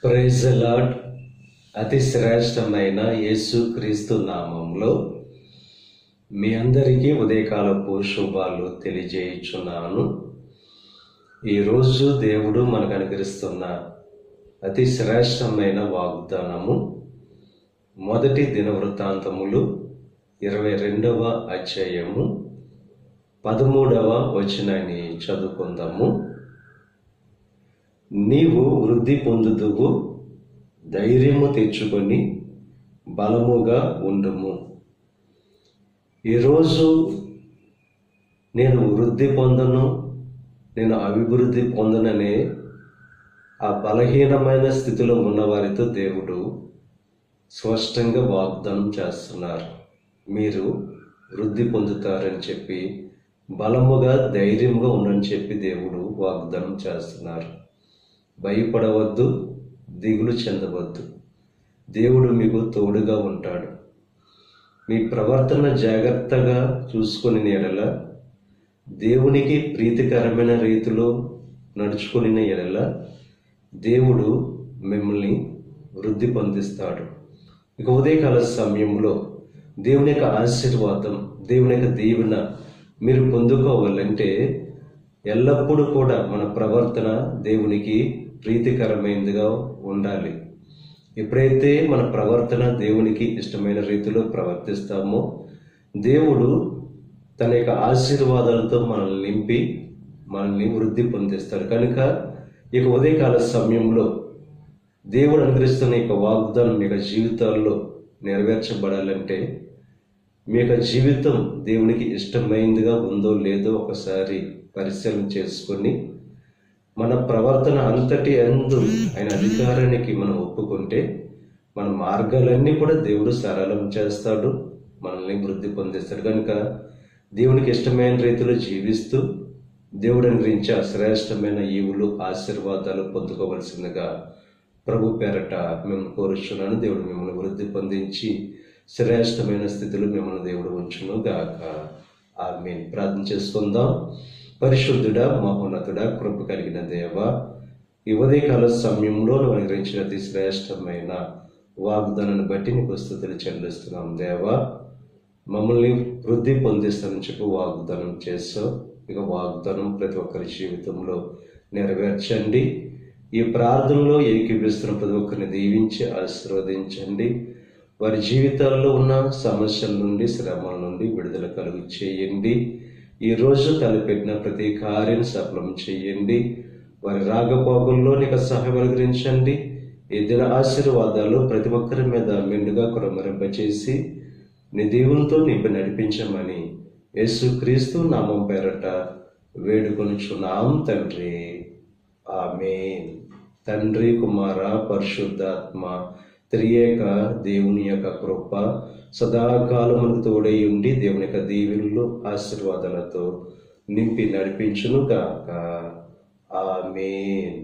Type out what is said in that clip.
Praise the lord. అతి శ్రేష్టమైన యేసు క్రీస్తు నామంలో మీ అందరికీ ఉదయకాలపు శుభాలు తెలియజేయుచున్నాను. ఈరోజు దేవుడు మనకు అనుగ్రహిస్తున్న అతి శ్రేష్టమైన వాగ్దానము మొదటి దినవృత్తాంతములు 22వ అధ్యాయము 13వ వచనాన్ని చదువుకుందాము. నీవు వృద్ధి పొందుదువు, ధైర్యము తెచ్చుకొని బలముగా ఉండుము. ఈరోజు నేను వృద్ధి పొందను, నేను అభివృద్ధి పొందననే ఆ బలహీనమైన స్థితిలో ఉన్నవారితో దేవుడు స్పష్టంగా వాగ్దానం చేస్తున్నారు. మీరు వృద్ధి పొందుతారని చెప్పి, బలముగా ధైర్యంగా ఉండని చెప్పి దేవుడు వాగ్దానం చేస్తున్నారు. భయపడవద్దు, దిగులు చెందవద్దు. దేవుడు మీకు తోడుగా ఉంటాడు. మీ ప్రవర్తన జాగ్రత్తగా చూసుకుని ఎడల, దేవునికి ప్రీతికరమైన రీతిలో నడుచుకుని ఎడల దేవుడు మిమ్మల్ని వృద్ధి పొందిస్తాడు. ఇక ఉదయకాల సమయంలో దేవుని యొక్క ఆశీర్వాదం, దేవుని యొక్క దీవెన మీరు పొందుకోవాలంటే ఎల్లప్పుడూ కూడా మన ప్రవర్తన దేవునికి ప్రీతికరమైనదిగా ఉండాలి. ఎప్పుడైతే మన ప్రవర్తన దేవునికి ఇష్టమైన రీతిలో ప్రవర్తిస్తామో దేవుడు తన యొక్క ఆశీర్వాదాలతో మనల్ని నింపి మనల్ని వృద్ధి పొందిస్తాడు. కనుక ఇక ఉదయకాల సమయంలో దేవుడు అనుగ్రహిస్తున్న యొక్క వాగ్దానం మీ యొక్క జీవితాల్లో నెరవేర్చబడాలంటే మీ యొక్క జీవితం దేవునికి ఇష్టమైనదిగా ఉందో లేదో ఒకసారి పరిశీలన చేసుకొని మన ప్రవర్తన అంతటి అందు ఆయన అధికారానికి మనం ఒప్పుకుంటే మన మార్గాలన్నీ కూడా దేవుడు సరళం చేస్తాడు, మనల్ని వృద్ధి పొందిస్తాడు. కనుక దేవునికి ఇష్టమైన రీతిలో జీవిస్తూ దేవుడు అనుగ్రహించే శ్రేష్టమైన ఈవులు, ఆశీర్వాదాలు పొందుకోవలసిందిగా ప్రభు పేరట మేము కోరుచున్నాను. దేవుడు మిమ్మల్ని వృద్ధి పొందించి శ్రేష్టమైన స్థితిలో మిమ్మల్ని దేవుడు ఉంచును గాక. ఆమేన్. ప్రార్థన చేసుకుందాం. పరిశుద్ధుడా, మహోన్నతుడా, కృప కలిగిన దేవ, ఈ ఉదయకాల సమయంలో నువ్వు అనుగ్రహించిన అతి శ్రేష్టమైన వాగ్దానాన్ని బట్టి నీకు స్తుతులు చెల్లిస్తున్నాం దేవా. మమ్మల్ని వృద్ధి పొందిస్తానని చెప్పి వాగ్దానం చేస్తావు. ఇక వాగ్దానం ప్రతి ఒక్కరి జీవితంలో నెరవేర్చండి. ఈ ప్రార్థనలో ఏకీపిస్తున్న ప్రతి ఒక్కరిని దీవించి ఆశీర్వదించండి. వారి జీవితాల్లో ఉన్న సమస్యల నుండి, శ్రమల నుండి విడుదల కలుగు చేయండి. ఈ రోజు తలపెట్టిన ప్రతి కార్యం సఫలం చేయండి. వారి రాకపోకల్లో నీకు సహాయం అనుగ్రహించండి. ఈ దిన ఆశీర్వాదాలు ప్రతి ఒక్కరి మీద మెండుగా కురమరింపచేసి నీ దీవులతో నింపి నడిపించమని యేసుక్రీస్తు నామం పేరట వేడుకొనుచున్నాం తండ్రి. ఆమేన్. తండ్రి, కుమార, పరిశుద్ధాత్మ త్రియేక దేవుని యొక్క కృప సదాకాలమునకు తోడై ఉండి దేవుని యొక్క దీవెనలు, ఆశీర్వాదాలతో నింపి నడిపించును గాక. ఆమేన్.